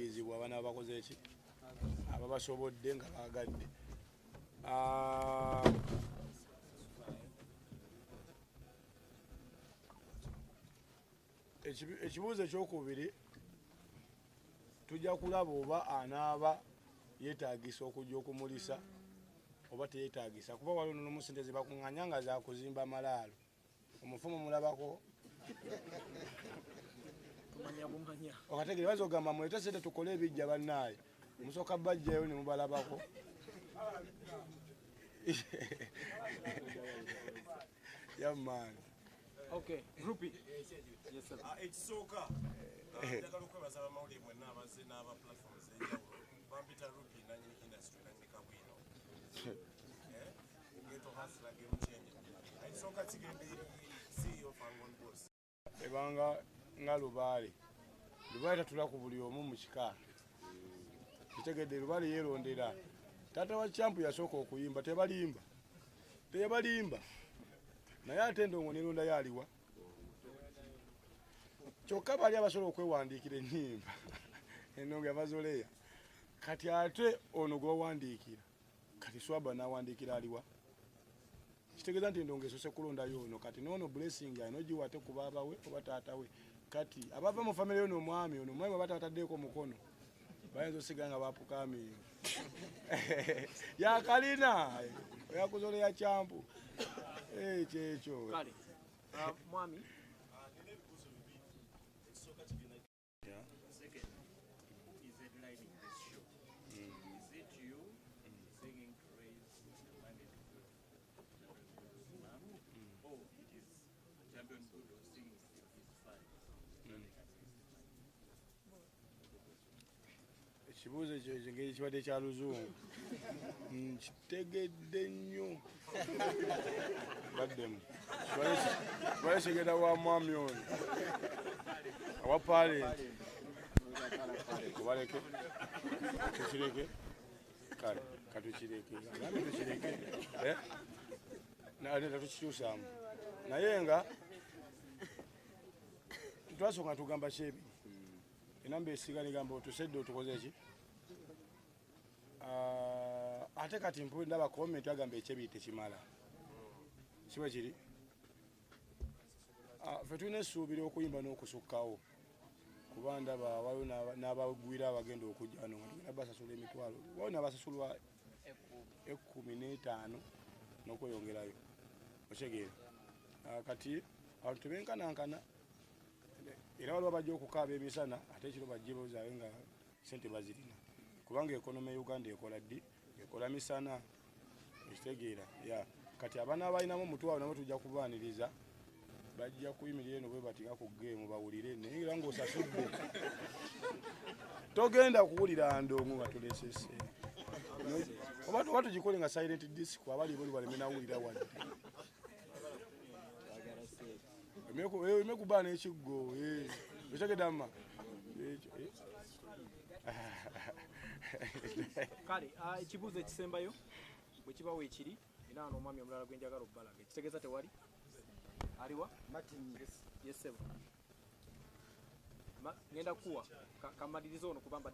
izibwa abana bakoze eki ababasobodde nga bagadde ekibuuzo ekyokubiri tujja kulaba oba anaaba yeetaagisa okujja okumulisa oba teyeetaagisa kuba waliwo nomu sente ze bakuŋŋaanya nga za kuzimba malaalo omufumu mulabako okategere baza ogamba mulete sente tukole ebijja bannaaye omusooka bajjayo ne mubalabako yamaani okay Rupi ekisooka njagala okwebaza abamawulire mwenna abazze n'aba platforms ez'enjawulo bampita Rupi nanyini industry nanyini kabwino geto hasla game changer ekisooka kigenda eri CEO Fangon Boss ebanga nga Lubaale tatula ku buli omu mu kika kitegedde Lubaale yeerondera taata wa champu yasooka okuyimba tebalimba naye ate ndongo neronda yaliwa kyokka bali abasobola okwewandiikira ennyimba endongo yabazoleya kati ate ono gwewawandiikira kati Swaba n'awandiikira aliwa kitegeeza nti endongo esoose kulondayo ono kati noono blessing alina ogiwa ate ku baaba we oba taata we kati abava mu famire yo n'omwami ono omwami baba tabataddeeko mukono bayinza osiga nga bapukaminga yakalina oyakuzoleya kyampu kyekyo kale mwami ekibuuzo ekyo engeri kibadde kya luzungu kitegedde nnyo baddemu kibadde kigenda wa mwami ono awa parenti kubaleke tukireke kale katukireke nambe tukireke tatukikyusaamu naye nga twasooka tugamba kyebi enamba esiga nigamba otusedde otukoze eki ate kati ndaba komenti agamba ekyebiri tekimala kiba kiri ffe tulina essuubira okuyimba n'okusukkawo kuba ndaba waliwo n'abagwira abagenda okujja wano nga tugenda basasula emitwalo waliwo n'abasasulwa 15 n'okweyongerayo okitegeera kati abantu tebenkanankana era waliwo bajja okukaaba emisana ate ekiro bajje bozaayo nga sente bazirina kubanga ekonomi ya Uganda ekola ddi ekola misana ekitegeera kati abaana abalinamu omutwalo nabo tujja kubaaniriza bajja kuyimirira eno bwe batinga ku geemu bawulire naye era ng'osasudde togenda kuwulira ndongo nga tulesese oba tugikole nga silent disc abali boli baleme nawulira wadde emekuba n'ekiggo ekyegedamma kale ekibuuzo ekisembayo bwe kibawo ekiri era n'omwami omulala gwe njagala obbalaga ekitegeeza tewali aliwa yesebo ngenda kuwa kamaliriza ono kubamba